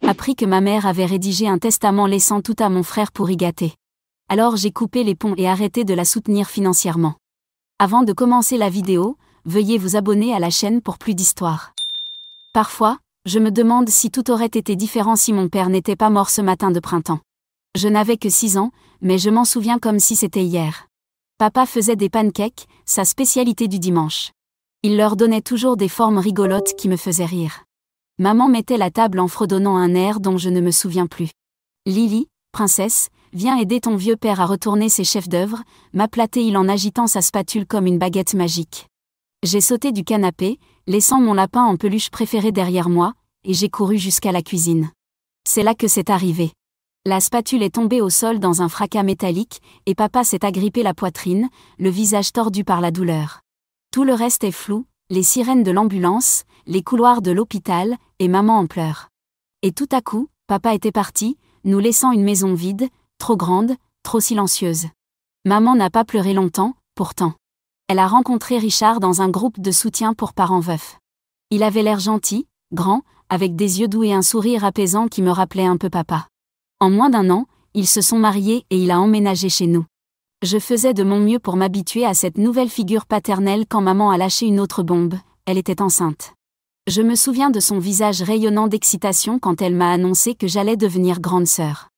Appris que ma mère avait rédigé un testament laissant tout à mon frère pour y gâter. Alors j'ai coupé les ponts et arrêté de la soutenir financièrement. Avant de commencer la vidéo, veuillez vous abonner à la chaîne pour plus d'histoires. Parfois, je me demande si tout aurait été différent si mon père n'était pas mort ce matin de printemps. Je n'avais que 6 ans, mais je m'en souviens comme si c'était hier. Papa faisait des pancakes, sa spécialité du dimanche. Il leur donnait toujours des formes rigolotes qui me faisaient rire. Maman mettait la table en fredonnant un air dont je ne me souviens plus. Lily, princesse, viens aider ton vieux père à retourner ses chefs-d'œuvre, m'appelait-il en agitant sa spatule comme une baguette magique. J'ai sauté du canapé, laissant mon lapin en peluche préféré derrière moi, et j'ai couru jusqu'à la cuisine. C'est là que c'est arrivé. La spatule est tombée au sol dans un fracas métallique, et papa s'est agrippé la poitrine, le visage tordu par la douleur. Tout le reste est flou, les sirènes de l'ambulance, les couloirs de l'hôpital, et maman en pleurs. Et tout à coup, papa était parti, nous laissant une maison vide, trop grande, trop silencieuse. Maman n'a pas pleuré longtemps, pourtant. Elle a rencontré Richard dans un groupe de soutien pour parents veufs. Il avait l'air gentil, grand, avec des yeux doux et un sourire apaisant qui me rappelait un peu papa. En moins d'1 an, ils se sont mariés et il a emménagé chez nous. Je faisais de mon mieux pour m'habituer à cette nouvelle figure paternelle quand maman a lâché une autre bombe, elle était enceinte. Je me souviens de son visage rayonnant d'excitation quand elle m'a annoncé que j'allais devenir grande sœur.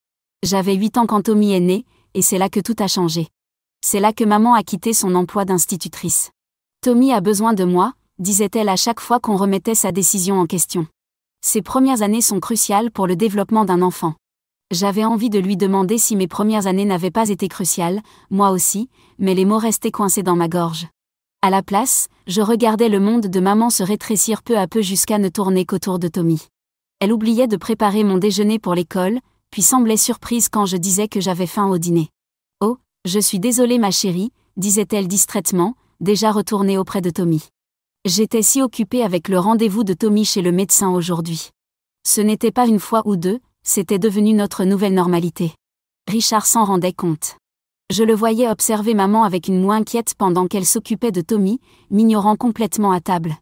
J'avais 8 ans quand Tommy est né, et c'est là que tout a changé. C'est là que maman a quitté son emploi d'institutrice. Tommy a besoin de moi, disait-elle à chaque fois qu'on remettait sa décision en question. Ces premières années sont cruciales pour le développement d'un enfant. J'avais envie de lui demander si mes premières années n'avaient pas été cruciales, moi aussi, mais les mots restaient coincés dans ma gorge. À la place, je regardais le monde de maman se rétrécir peu à peu jusqu'à ne tourner qu'autour de Tommy. Elle oubliait de préparer mon déjeuner pour l'école, puis semblait surprise quand je disais que j'avais faim au dîner. « Oh, je suis désolée ma chérie », disait-elle distraitement, déjà retournée auprès de Tommy. J'étais si occupée avec le rendez-vous de Tommy chez le médecin aujourd'hui. Ce n'était pas une fois ou deux, c'était devenu notre nouvelle normalité. Richard s'en rendait compte. Je le voyais observer maman avec une moue inquiète pendant qu'elle s'occupait de Tommy, m'ignorant complètement à table.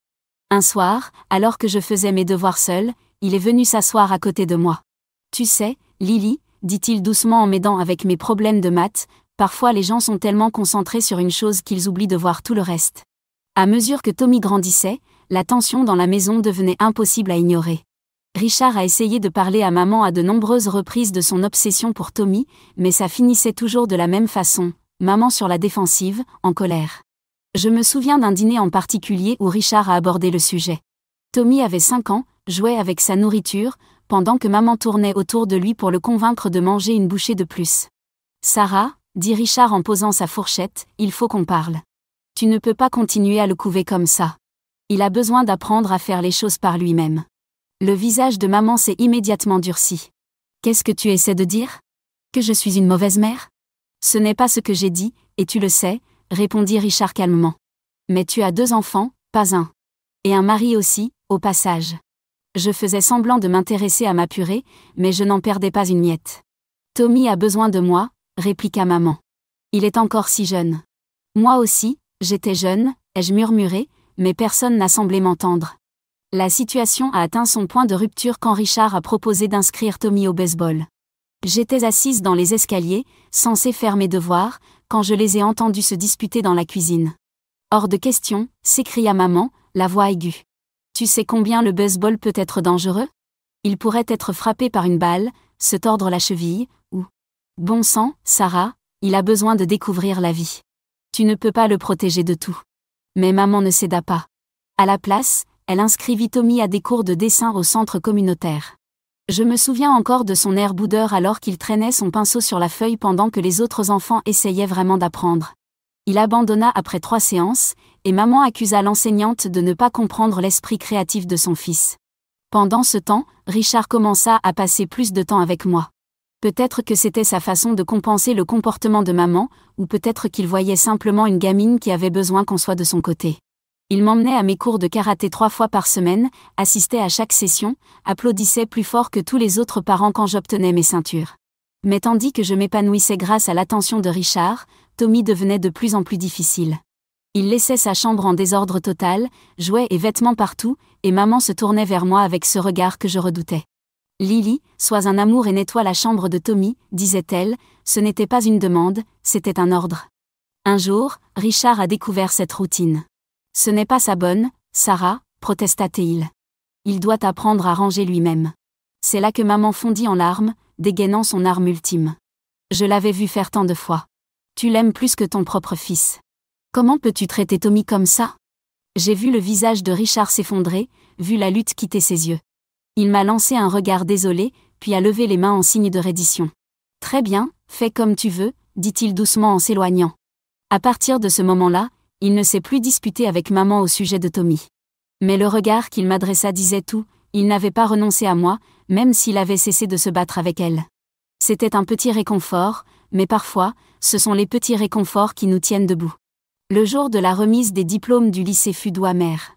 Un soir, alors que je faisais mes devoirs seule, il est venu s'asseoir à côté de moi. « Tu sais, Lily, dit-il doucement en m'aidant avec mes problèmes de maths, parfois les gens sont tellement concentrés sur une chose qu'ils oublient de voir tout le reste. » À mesure que Tommy grandissait, la tension dans la maison devenait impossible à ignorer. Richard a essayé de parler à maman à de nombreuses reprises de son obsession pour Tommy, mais ça finissait toujours de la même façon, maman sur la défensive, en colère. Je me souviens d'un dîner en particulier où Richard a abordé le sujet. Tommy avait 5 ans, jouait avec sa nourriture, pendant que maman tournait autour de lui pour le convaincre de manger une bouchée de plus. « Sarah, dit Richard en posant sa fourchette, il faut qu'on parle. Tu ne peux pas continuer à le couver comme ça. Il a besoin d'apprendre à faire les choses par lui-même. » Le visage de maman s'est immédiatement durci. « Qu'est-ce que tu essaies de dire ? Que je suis une mauvaise mère ? » « Ce n'est pas ce que j'ai dit, et tu le sais, » répondit Richard calmement. « Mais tu as 2 enfants, pas un. Et un mari aussi, au passage. » Je faisais semblant de m'intéresser à ma purée, mais je n'en perdais pas une miette. « Tommy a besoin de moi, » répliqua maman. « Il est encore si jeune. »« Moi aussi, j'étais jeune, » ai-je murmuré, mais personne n'a semblé m'entendre. La situation a atteint son point de rupture quand Richard a proposé d'inscrire Tommy au baseball. J'étais assise dans les escaliers, censée faire mes devoirs, quand je les ai entendus se disputer dans la cuisine. « Hors de question », s'écria maman, la voix aiguë. « Tu sais combien le baseball peut être dangereux ? Il pourrait être frappé par une balle, se tordre la cheville, ou... Bon sang, Sarah, il a besoin de découvrir la vie. Tu ne peux pas le protéger de tout. » Mais maman ne céda pas. À la place, elle inscrivit Tommy à des cours de dessin au centre communautaire. Je me souviens encore de son air boudeur alors qu'il traînait son pinceau sur la feuille pendant que les autres enfants essayaient vraiment d'apprendre. Il abandonna après 3 séances, et maman accusa l'enseignante de ne pas comprendre l'esprit créatif de son fils. Pendant ce temps, Richard commença à passer plus de temps avec moi. Peut-être que c'était sa façon de compenser le comportement de maman, ou peut-être qu'il voyait simplement une gamine qui avait besoin qu'on soit de son côté. Il m'emmenait à mes cours de karaté 3 fois par semaine, assistait à chaque session, applaudissait plus fort que tous les autres parents quand j'obtenais mes ceintures. Mais tandis que je m'épanouissais grâce à l'attention de Richard, Tommy devenait de plus en plus difficile. Il laissait sa chambre en désordre total, jouets et vêtements partout, et maman se tournait vers moi avec ce regard que je redoutais. Lily, sois un amour et nettoie la chambre de Tommy, disait-elle, ce n'était pas une demande, c'était un ordre. Un jour, Richard a découvert cette routine. Ce n'est pas sa bonne, Sarah, protesta-t-il. Il doit apprendre à ranger lui-même. C'est là que maman fondit en larmes, dégainant son arme ultime. Je l'avais vu faire tant de fois. Tu l'aimes plus que ton propre fils. Comment peux-tu traiter Tommy comme ça? J'ai vu le visage de Richard s'effondrer, vu la lutte quitter ses yeux. Il m'a lancé un regard désolé, puis a levé les mains en signe de reddition. Très bien, fais comme tu veux, dit-il doucement en s'éloignant. À partir de ce moment-là, il ne s'est plus disputé avec maman au sujet de Tommy. Mais le regard qu'il m'adressa disait tout, il n'avait pas renoncé à moi, même s'il avait cessé de se battre avec elle. C'était un petit réconfort, mais parfois, ce sont les petits réconforts qui nous tiennent debout. Le jour de la remise des diplômes du lycée fut doux amer.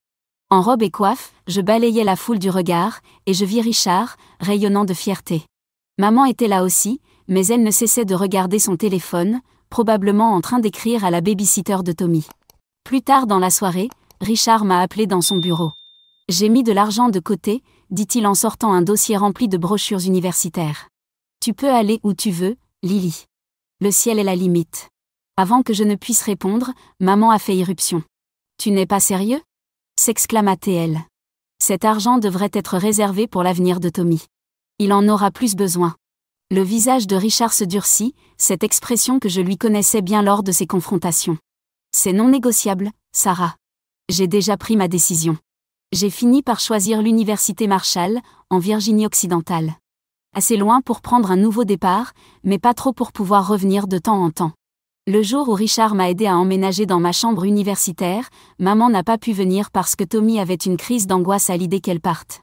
En robe et coiffe, je balayais la foule du regard, et je vis Richard, rayonnant de fierté. Maman était là aussi, mais elle ne cessait de regarder son téléphone, probablement en train d'écrire à la baby-sitter de Tommy. Plus tard dans la soirée, Richard m'a appelé dans son bureau. J'ai mis de l'argent de côté, dit-il en sortant un dossier rempli de brochures universitaires. Tu peux aller où tu veux, Lily. Le ciel est la limite. Avant que je ne puisse répondre, maman a fait irruption. Tu n'es pas sérieux? S'exclama-t-elle. Cet argent devrait être réservé pour l'avenir de Tommy. Il en aura plus besoin. Le visage de Richard se durcit, cette expression que je lui connaissais bien lors de ses confrontations. C'est non négociable, Sarah. J'ai déjà pris ma décision. J'ai fini par choisir l'université Marshall, en Virginie occidentale. Assez loin pour prendre un nouveau départ, mais pas trop pour pouvoir revenir de temps en temps. Le jour où Richard m'a aidé à emménager dans ma chambre universitaire, maman n'a pas pu venir parce que Tommy avait une crise d'angoisse à l'idée qu'elle parte.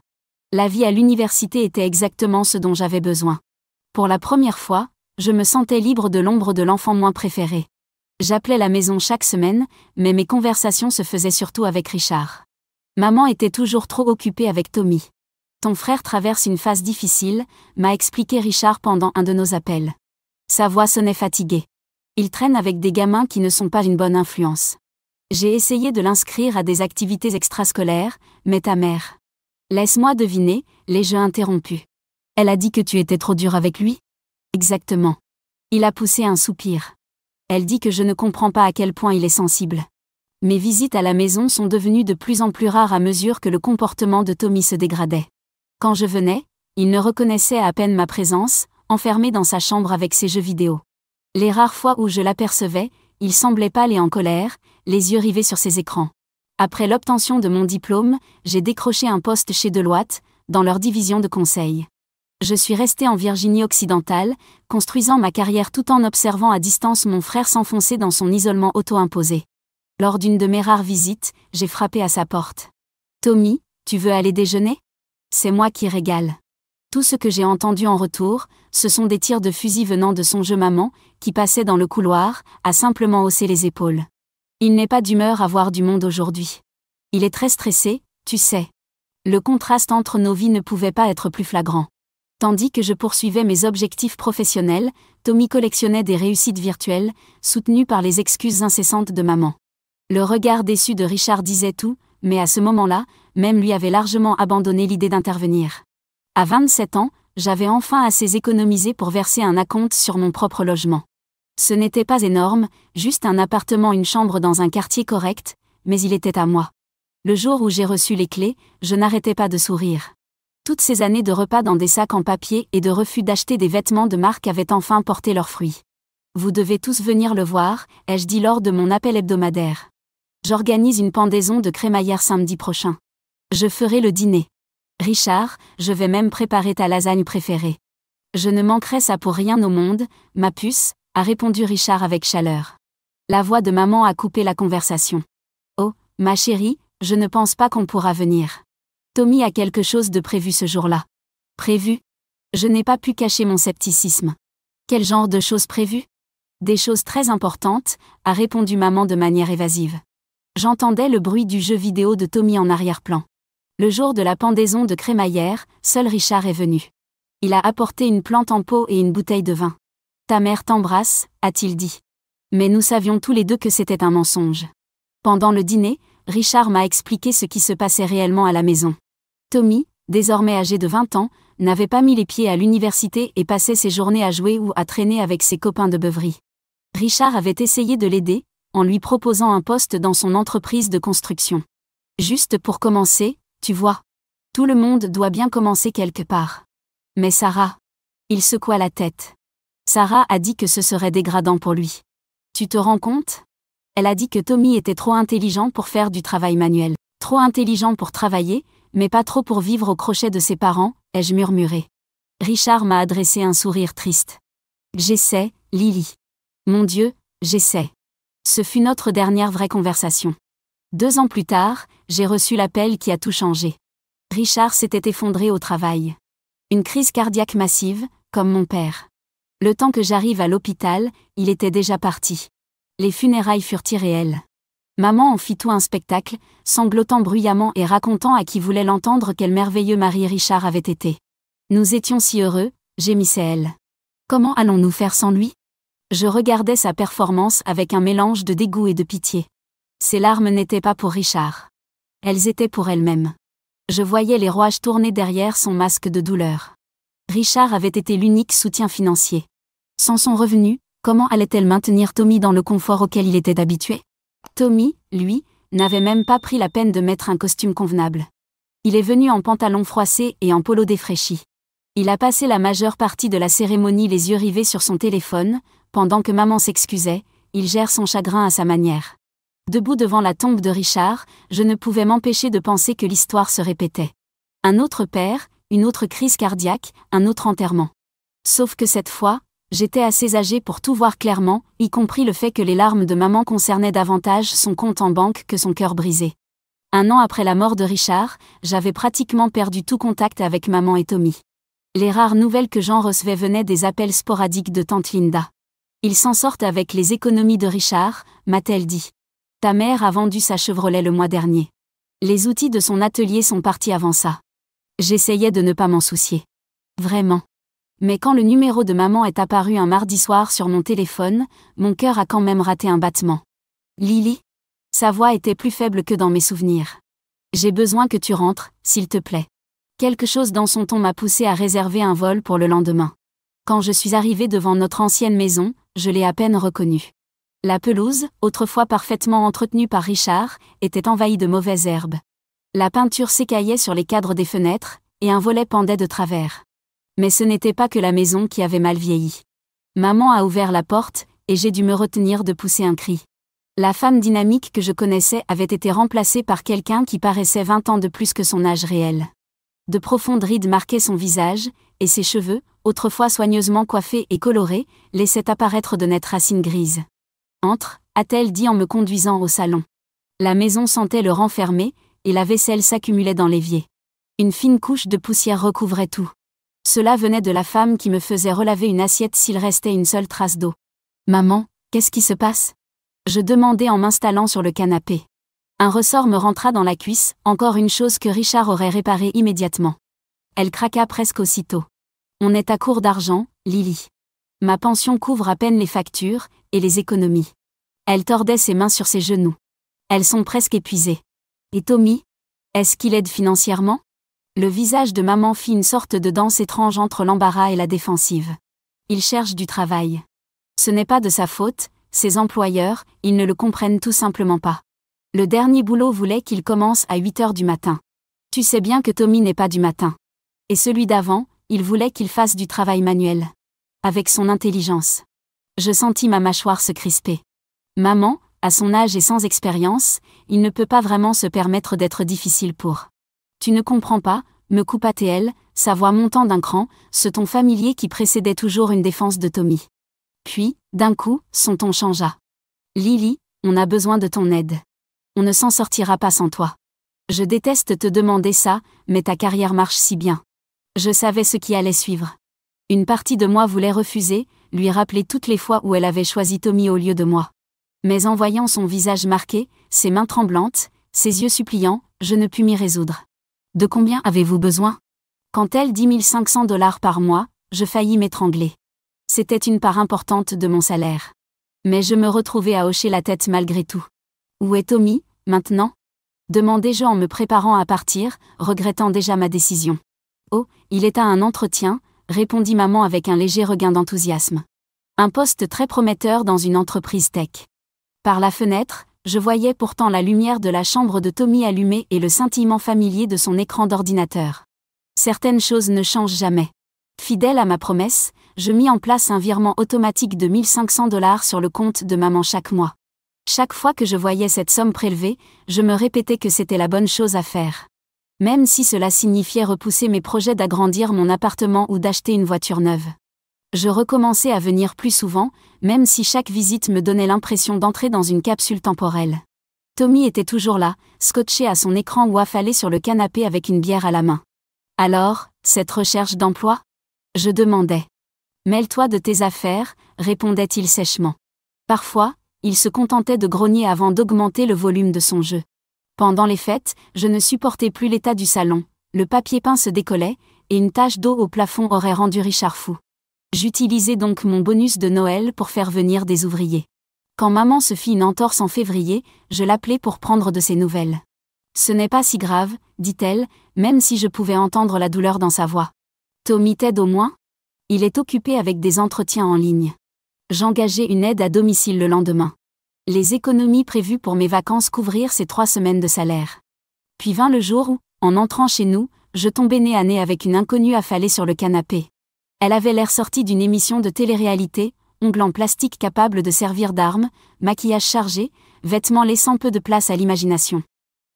La vie à l'université était exactement ce dont j'avais besoin. Pour la première fois, je me sentais libre de l'ombre de l'enfant moins préféré. J'appelais la maison chaque semaine, mais mes conversations se faisaient surtout avec Richard. Maman était toujours trop occupée avec Tommy. Ton frère traverse une phase difficile, m'a expliqué Richard pendant un de nos appels. Sa voix sonnait fatiguée. Il traîne avec des gamins qui ne sont pas une bonne influence. J'ai essayé de l'inscrire à des activités extrascolaires, mais ta mère. Laisse-moi deviner, les jeux interrompus. Elle a dit que tu étais trop dur avec lui? Exactement. Il a poussé un soupir. Elle dit que je ne comprends pas à quel point il est sensible. Mes visites à la maison sont devenues de plus en plus rares à mesure que le comportement de Tommy se dégradait. Quand je venais, il ne reconnaissait à peine ma présence, enfermé dans sa chambre avec ses jeux vidéo. Les rares fois où je l'apercevais, il semblait pâle et en colère, les yeux rivés sur ses écrans. Après l'obtention de mon diplôme, j'ai décroché un poste chez Deloitte, dans leur division de conseil. Je suis resté en Virginie occidentale, construisant ma carrière tout en observant à distance mon frère s'enfoncer dans son isolement auto-imposé. Lors d'une de mes rares visites, j'ai frappé à sa porte. « Tommy, tu veux aller déjeuner? C'est moi qui régale. » Tout ce que j'ai entendu en retour, ce sont des tirs de fusil venant de son jeu maman, qui passait dans le couloir, a simplement haussé les épaules. Il n'est pas d'humeur à voir du monde aujourd'hui. Il est très stressé, tu sais. Le contraste entre nos vies ne pouvait pas être plus flagrant. Tandis que je poursuivais mes objectifs professionnels, Tommy collectionnait des réussites virtuelles, soutenues par les excuses incessantes de maman. Le regard déçu de Richard disait tout, mais à ce moment-là, même lui avait largement abandonné l'idée d'intervenir. À 27 ans, j'avais enfin assez économisé pour verser un acompte sur mon propre logement. Ce n'était pas énorme, juste un appartement, une chambre dans un quartier correct, mais il était à moi. Le jour où j'ai reçu les clés, je n'arrêtais pas de sourire. Toutes ces années de repas dans des sacs en papier et de refus d'acheter des vêtements de marque avaient enfin porté leurs fruits. Vous devez tous venir le voir, ai-je dit lors de mon appel hebdomadaire. J'organise une pendaison de crémaillère samedi prochain. Je ferai le dîner. Richard, je vais même préparer ta lasagne préférée. Je ne manquerai ça pour rien au monde, ma puce, a répondu Richard avec chaleur. La voix de maman a coupé la conversation. Oh, ma chérie, je ne pense pas qu'on pourra venir. Tommy a quelque chose de prévu ce jour-là. Prévu? Je n'ai pas pu cacher mon scepticisme. Quel genre de choses prévues? Des choses très importantes, a répondu maman de manière évasive. J'entendais le bruit du jeu vidéo de Tommy en arrière-plan. Le jour de la pendaison de crémaillère, seul Richard est venu. Il a apporté une plante en pot et une bouteille de vin. Ta mère t'embrasse, a-t-il dit. Mais nous savions tous les deux que c'était un mensonge. Pendant le dîner, Richard m'a expliqué ce qui se passait réellement à la maison. Tommy, désormais âgé de 20 ans, n'avait pas mis les pieds à l'université et passait ses journées à jouer ou à traîner avec ses copains de beuverie. Richard avait essayé de l'aider, en lui proposant un poste dans son entreprise de construction. Juste pour commencer, tu vois. Tout le monde doit bien commencer quelque part. Mais Sarah. Il secoua la tête. Sarah a dit que ce serait dégradant pour lui. Tu te rends compte? Elle a dit que Tommy était trop intelligent pour faire du travail manuel. Trop intelligent pour travailler, mais pas trop pour vivre au crochet de ses parents, ai-je murmuré. Richard m'a adressé un sourire triste. J'essaie, Lily. Mon Dieu, j'essaie. Ce fut notre dernière vraie conversation. 2 ans plus tard, j'ai reçu l'appel qui a tout changé. Richard s'était effondré au travail. Une crise cardiaque massive, comme mon père. Le temps que j'arrive à l'hôpital, il était déjà parti. Les funérailles furent irréelles. Maman en fit tout un spectacle, sanglotant bruyamment et racontant à qui voulait l'entendre quel merveilleux mari Richard avait été. Nous étions si heureux, gémissait elle. Comment allons-nous faire sans lui? Je regardais sa performance avec un mélange de dégoût et de pitié. Ses larmes n'étaient pas pour Richard. Elles étaient pour elle-même. Je voyais les rouages tourner derrière son masque de douleur. Richard avait été l'unique soutien financier. Sans son revenu, comment allait-elle maintenir Tommy dans le confort auquel il était habitué? Tommy, lui, n'avait même pas pris la peine de mettre un costume convenable. Il est venu en pantalon froissé et en polo défraîchi. Il a passé la majeure partie de la cérémonie les yeux rivés sur son téléphone, pendant que maman s'excusait, il gère son chagrin à sa manière. Debout devant la tombe de Richard, je ne pouvais m'empêcher de penser que l'histoire se répétait. Un autre père, une autre crise cardiaque, un autre enterrement. Sauf que cette fois, j'étais assez âgée pour tout voir clairement, y compris le fait que les larmes de maman concernaient davantage son compte en banque que son cœur brisé. 1 an après la mort de Richard, j'avais pratiquement perdu tout contact avec maman et Tommy. Les rares nouvelles que j'en recevais venaient des appels sporadiques de tante Linda. Ils s'en sortent avec les économies de Richard, m'a-t-elle dit. Ta mère a vendu sa Chevrolet le mois dernier. Les outils de son atelier sont partis avant ça. J'essayais de ne pas m'en soucier. Vraiment. Mais quand le numéro de maman est apparu un mardi soir sur mon téléphone, mon cœur a quand même raté un battement. Lily? Sa voix était plus faible que dans mes souvenirs. J'ai besoin que tu rentres, s'il te plaît. Quelque chose dans son ton m'a poussé à réserver un vol pour le lendemain. Quand je suis arrivée devant notre ancienne maison, je l'ai à peine reconnue. La pelouse, autrefois parfaitement entretenue par Richard, était envahie de mauvaises herbes. La peinture s'écaillait sur les cadres des fenêtres, et un volet pendait de travers. Mais ce n'était pas que la maison qui avait mal vieilli. Maman a ouvert la porte, et j'ai dû me retenir de pousser un cri. La femme dynamique que je connaissais avait été remplacée par quelqu'un qui paraissait 20 ans de plus que son âge réel. De profondes rides marquaient son visage, et ses cheveux, autrefois soigneusement coiffés et colorés, laissaient apparaître de nettes racines grises. Entre, a-t-elle dit en me conduisant au salon. La maison sentait le renfermer, et la vaisselle s'accumulait dans l'évier. Une fine couche de poussière recouvrait tout. Cela venait de la femme qui me faisait relaver une assiette s'il restait une seule trace d'eau. Maman, qu'est-ce qui se passe? Je demandai en m'installant sur le canapé. Un ressort me rentra dans la cuisse, encore une chose que Richard aurait réparée immédiatement. Elle craqua presque aussitôt. On est à court d'argent, Lily. Ma pension couvre à peine les factures, et les économies. Elle tordait ses mains sur ses genoux. Elles sont presque épuisées. Et Tommy? Est-ce qu'il aide financièrement? Le visage de maman fit une sorte de danse étrange entre l'embarras et la défensive. Il cherche du travail. Ce n'est pas de sa faute, ses employeurs, ils ne le comprennent tout simplement pas. Le dernier boulot voulait qu'il commence à 8h du matin. Tu sais bien que Tommy n'est pas du matin. Et celui d'avant, il voulait qu'il fasse du travail manuel. Avec son intelligence. Je sentis ma mâchoire se crisper. Maman, à son âge et sans expérience, il ne peut pas vraiment se permettre d'être difficile pour. Tu ne comprends pas, me coupa-t-elle, sa voix montant d'un cran, ce ton familier qui précédait toujours une défense de Tommy. Puis, d'un coup, son ton changea. Lily, on a besoin de ton aide. On ne s'en sortira pas sans toi. Je déteste te demander ça, mais ta carrière marche si bien. Je savais ce qui allait suivre. Une partie de moi voulait refuser, lui rappeler toutes les fois où elle avait choisi Tommy au lieu de moi. Mais en voyant son visage marqué, ses mains tremblantes, ses yeux suppliants, je ne pus m'y résoudre. De combien avez-vous besoin? Quand elle dit $1 500 par mois, je faillis m'étrangler. C'était une part importante de mon salaire. Mais je me retrouvais à hocher la tête malgré tout. Où est Tommy, maintenant? Demandai-je en me préparant à partir, regrettant déjà ma décision. Oh, il est à un entretien, répondit maman avec un léger regain d'enthousiasme. Un poste très prometteur dans une entreprise tech. Par la fenêtre, je voyais pourtant la lumière de la chambre de Tommy allumée et le scintillement familier de son écran d'ordinateur. Certaines choses ne changent jamais. Fidèle à ma promesse, je mis en place un virement automatique de $1500 sur le compte de maman chaque mois. Chaque fois que je voyais cette somme prélevée, je me répétais que c'était la bonne chose à faire. Même si cela signifiait repousser mes projets d'agrandir mon appartement ou d'acheter une voiture neuve. Je recommençais à venir plus souvent, même si chaque visite me donnait l'impression d'entrer dans une capsule temporelle. Tommy était toujours là, scotché à son écran ou affalé sur le canapé avec une bière à la main. Alors, cette recherche d'emploi ? Je demandais. Mêle-toi de tes affaires, répondait-il sèchement. Parfois, il se contentait de grogner avant d'augmenter le volume de son jeu. Pendant les fêtes, je ne supportais plus l'état du salon, le papier peint se décollait, et une tache d'eau au plafond aurait rendu Richard fou. J'utilisais donc mon bonus de Noël pour faire venir des ouvriers. Quand maman se fit une entorse en février, je l'appelai pour prendre de ses nouvelles. Ce n'est pas si grave, dit-elle, même si je pouvais entendre la douleur dans sa voix. Tommy t'aide au moins ? Il est occupé avec des entretiens en ligne. J'engageai une aide à domicile le lendemain. Les économies prévues pour mes vacances couvrirent ces 3 semaines de salaire. Puis vint le jour où, en entrant chez nous, je tombai nez à nez avec une inconnue affalée sur le canapé. Elle avait l'air sortie d'une émission de télé-réalité, ongles en plastique capables de servir d'armes, maquillage chargé, vêtements laissant peu de place à l'imagination.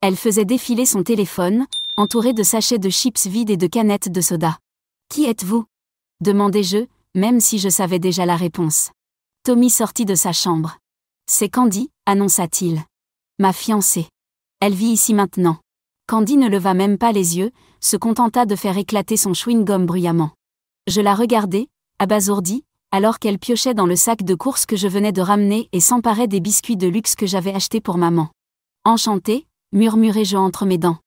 Elle faisait défiler son téléphone, entouré de sachets de chips vides et de canettes de soda. « Qui êtes-vous » demandai-je, même si je savais déjà la réponse. Tommy sortit de sa chambre. « C'est Candy » annonça-t-il. « Ma fiancée. Elle vit ici maintenant. » Candy ne leva même pas les yeux, se contenta de faire éclater son chewing-gum bruyamment. Je la regardai, abasourdie, alors qu'elle piochait dans le sac de courses que je venais de ramener et s'emparait des biscuits de luxe que j'avais achetés pour maman. Enchantée, murmurai-je entre mes dents.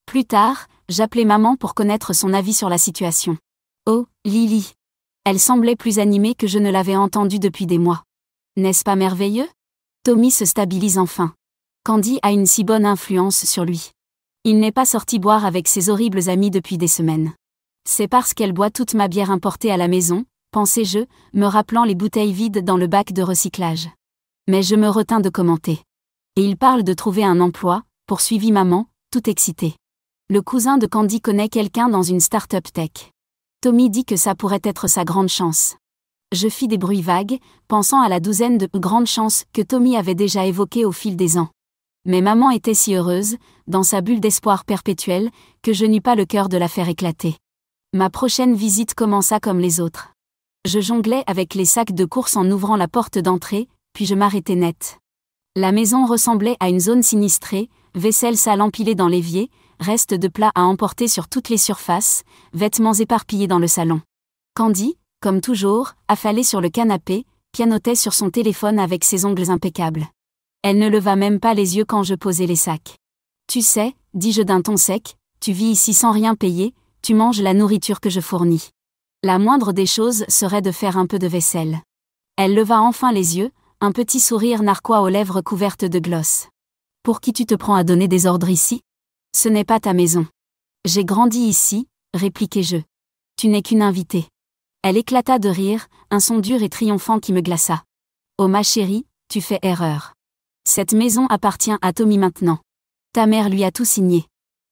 Plus tard, j'appelai maman pour connaître son avis sur la situation. Oh, Lily. Elle semblait plus animée que je ne l'avais entendue depuis des mois. N'est-ce pas merveilleux ? Tommy se stabilise enfin. Candy a une si bonne influence sur lui. Il n'est pas sorti boire avec ses horribles amis depuis des semaines. C'est parce qu'elle boit toute ma bière importée à la maison, pensai-je, me rappelant les bouteilles vides dans le bac de recyclage. Mais je me retins de commenter. Et il parle de trouver un emploi, poursuivit maman, tout excitée. Le cousin de Candy connaît quelqu'un dans une start-up tech. Tommy dit que ça pourrait être sa grande chance. Je fis des bruits vagues, pensant à la douzaine de grandes chances que Tommy avait déjà évoquées au fil des ans. Mais maman était si heureuse, dans sa bulle d'espoir perpétuel, que je n'eus pas le cœur de la faire éclater. Ma prochaine visite commença comme les autres. Je jonglais avec les sacs de courses en ouvrant la porte d'entrée, puis je m'arrêtai net. La maison ressemblait à une zone sinistrée, vaisselle sale empilée dans l'évier, restes de plats à emporter sur toutes les surfaces, vêtements éparpillés dans le salon. Candy, comme toujours, affalée sur le canapé, pianotait sur son téléphone avec ses ongles impeccables. Elle ne leva même pas les yeux quand je posai les sacs. « Tu sais, dis-je d'un ton sec, tu vis ici sans rien payer, tu manges la nourriture que je fournis. La moindre des choses serait de faire un peu de vaisselle. » Elle leva enfin les yeux, un petit sourire narquois aux lèvres couvertes de gloss. « Pour qui tu te prends à donner des ordres ici ? Ce n'est pas ta maison. »« J'ai grandi ici, » répliquai-je. « Tu n'es qu'une invitée. » Elle éclata de rire, un son dur et triomphant qui me glaça. « Oh ma chérie, tu fais erreur. Cette maison appartient à Tommy maintenant. Ta mère lui a tout signé.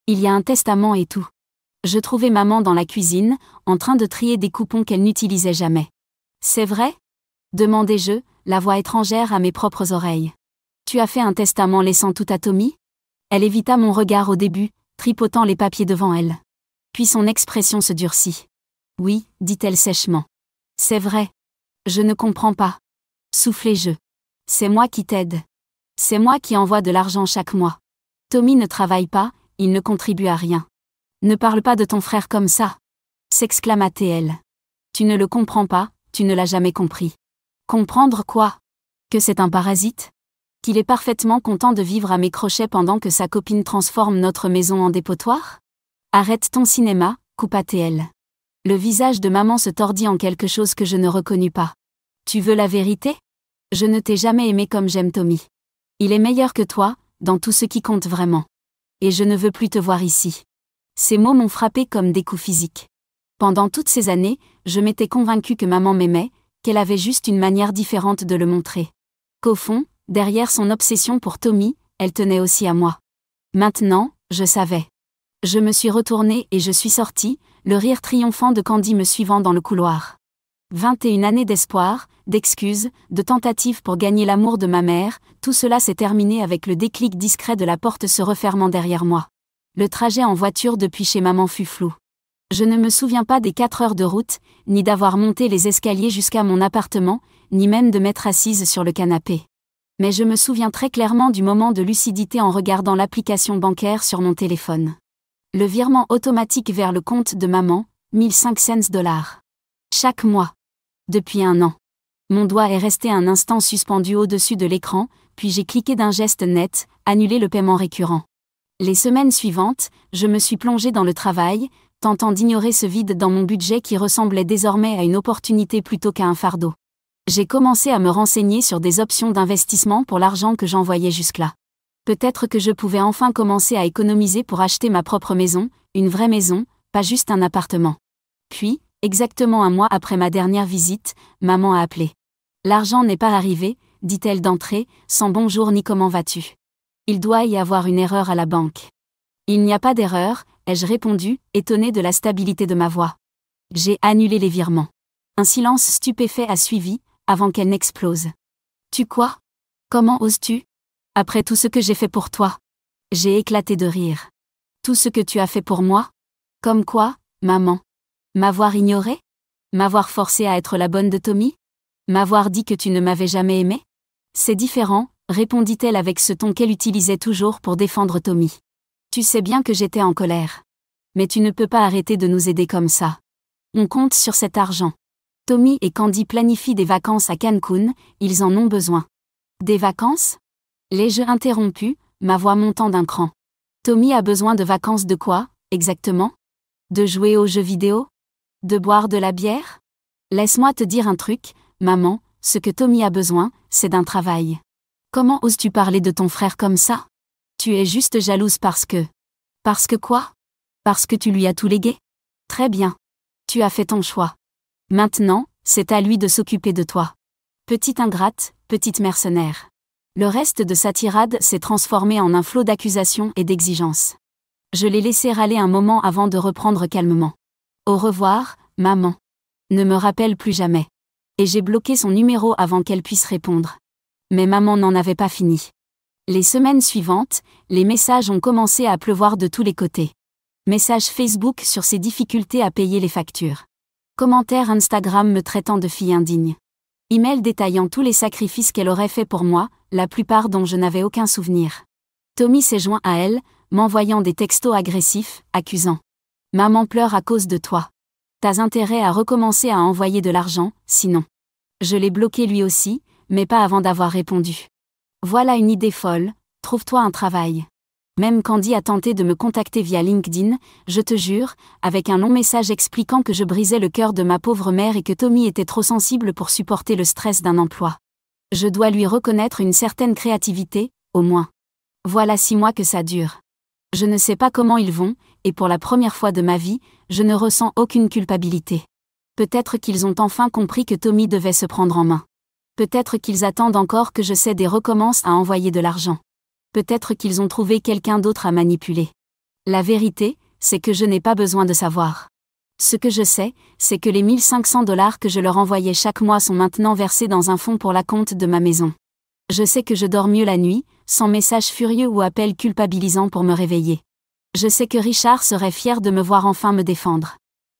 Il y a un testament et tout. » Je trouvai maman dans la cuisine, en train de trier des coupons qu'elle n'utilisait jamais. « C'est vrai ? » demandai-je, la voix étrangère à mes propres oreilles. « Tu as fait un testament laissant tout à Tommy ?» Elle évita mon regard au début, tripotant les papiers devant elle. Puis son expression se durcit. « Oui, dit-elle sèchement. C'est vrai. Je ne comprends pas. » Soufflai-je. « C'est moi qui t'aide. C'est moi qui envoie de l'argent chaque mois. Tommy ne travaille pas, il ne contribue à rien. Ne parle pas de ton frère comme ça. » s'exclama-t-elle. « Tu ne le comprends pas, tu ne l'as jamais compris. » Comprendre quoi ? Que c'est un parasite ? Qu'il est parfaitement content de vivre à mes crochets pendant que sa copine transforme notre maison en dépotoir ? Arrête ton cinéma, coupa-t-elle. Le visage de maman se tordit en quelque chose que je ne reconnus pas. Tu veux la vérité ? Je ne t'ai jamais aimé comme j'aime Tommy. Il est meilleur que toi, dans tout ce qui compte vraiment. Et je ne veux plus te voir ici. Ces mots m'ont frappé comme des coups physiques. Pendant toutes ces années, je m'étais convaincue que maman m'aimait, qu'elle avait juste une manière différente de le montrer. Qu'au fond, derrière son obsession pour Tommy, elle tenait aussi à moi. Maintenant, je savais. Je me suis retournée et je suis sortie, le rire triomphant de Candy me suivant dans le couloir. 21 années d'espoir, d'excuses, de tentatives pour gagner l'amour de ma mère, tout cela s'est terminé avec le déclic discret de la porte se refermant derrière moi. Le trajet en voiture depuis chez maman fut flou. Je ne me souviens pas des 4 heures de route, ni d'avoir monté les escaliers jusqu'à mon appartement, ni même de m'être assise sur le canapé. Mais je me souviens très clairement du moment de lucidité en regardant l'application bancaire sur mon téléphone. Le virement automatique vers le compte de maman, 1500 $. Chaque mois. Depuis 1 an. Mon doigt est resté un instant suspendu au-dessus de l'écran, puis j'ai cliqué d'un geste net, annuler le paiement récurrent. Les semaines suivantes, je me suis plongée dans le travail, tentant d'ignorer ce vide dans mon budget qui ressemblait désormais à une opportunité plutôt qu'à un fardeau. J'ai commencé à me renseigner sur des options d'investissement pour l'argent que j'envoyais jusque-là. Peut-être que je pouvais enfin commencer à économiser pour acheter ma propre maison, une vraie maison, pas juste un appartement. Puis, exactement 1 mois après ma dernière visite, maman a appelé. « L'argent n'est pas arrivé », dit-elle d'entrée, sans bonjour ni comment vas-tu. « Il doit y avoir une erreur à la banque. » « Il n'y a pas d'erreur », ai-je répondu, étonnée de la stabilité de ma voix. J'ai annulé les virements. Un silence stupéfait a suivi, avant qu'elle n'explose. « Tu quoi ? Comment oses-tu ? Après tout ce que j'ai fait pour toi ?» J'ai éclaté de rire. « Tout ce que tu as fait pour moi ? Comme quoi, maman ? M'avoir ignorée ? M'avoir forcée à être la bonne de Tommy ? M'avoir dit que tu ne m'avais jamais aimée ? C'est différent, répondit-elle avec ce ton qu'elle utilisait toujours pour défendre Tommy. Tu sais bien que j'étais en colère. Mais tu ne peux pas arrêter de nous aider comme ça. On compte sur cet argent. Tommy et Candy planifient des vacances à Cancun, ils en ont besoin. Des vacances ? Les jeux interrompus, ma voix montant d'un cran. Tommy a besoin de vacances de quoi, exactement ? De jouer aux jeux vidéo ? De boire de la bière ? Laisse-moi te dire un truc, maman, ce que Tommy a besoin, c'est d'un travail. Comment oses-tu parler de ton frère comme ça ? Tu es juste jalouse parce que... Parce que quoi ? Parce que tu lui as tout légué ? Très bien. Tu as fait ton choix. Maintenant, c'est à lui de s'occuper de toi. Petite ingrate, petite mercenaire. Le reste de sa tirade s'est transformé en un flot d'accusations et d'exigences. Je l'ai laissé râler un moment avant de reprendre calmement. Au revoir, maman. Ne me rappelle plus jamais. Et j'ai bloqué son numéro avant qu'elle puisse répondre. Mais maman n'en avait pas fini. Les semaines suivantes, les messages ont commencé à pleuvoir de tous les côtés. Messages Facebook sur ses difficultés à payer les factures. Commentaires Instagram me traitant de fille indigne. Email détaillant tous les sacrifices qu'elle aurait fait pour moi, la plupart dont je n'avais aucun souvenir. Tommy s'est joint à elle, m'envoyant des textos agressifs, accusant. « Maman pleure à cause de toi. T'as intérêt à recommencer à envoyer de l'argent, sinon. » Je l'ai bloqué lui aussi, mais pas avant d'avoir répondu. Voilà une idée folle, trouve-toi un travail. Même Candy a tenté de me contacter via LinkedIn, je te jure, avec un long message expliquant que je brisais le cœur de ma pauvre mère et que Tommy était trop sensible pour supporter le stress d'un emploi. Je dois lui reconnaître une certaine créativité, au moins. Voilà 6 mois que ça dure. Je ne sais pas comment ils vont, et pour la première fois de ma vie, je ne ressens aucune culpabilité. Peut-être qu'ils ont enfin compris que Tommy devait se prendre en main. Peut-être qu'ils attendent encore que je cède et recommence à envoyer de l'argent. Peut-être qu'ils ont trouvé quelqu'un d'autre à manipuler. La vérité, c'est que je n'ai pas besoin de savoir. Ce que je sais, c'est que les 1500 $ que je leur envoyais chaque mois sont maintenant versés dans un fonds pour la compte de ma maison. Je sais que je dors mieux la nuit, sans messages furieux ou appels culpabilisants pour me réveiller. Je sais que Richard serait fier de me voir enfin me défendre.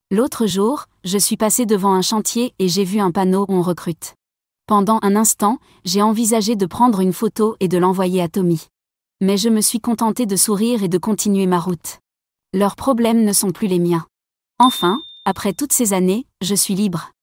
L'autre jour, je suis passée devant un chantier et j'ai vu un panneau « On recrute ». Pendant un instant, j'ai envisagé de prendre une photo et de l'envoyer à Tommy. Mais je me suis contentée de sourire et de continuer ma route. Leurs problèmes ne sont plus les miens. Enfin, après toutes ces années, je suis libre.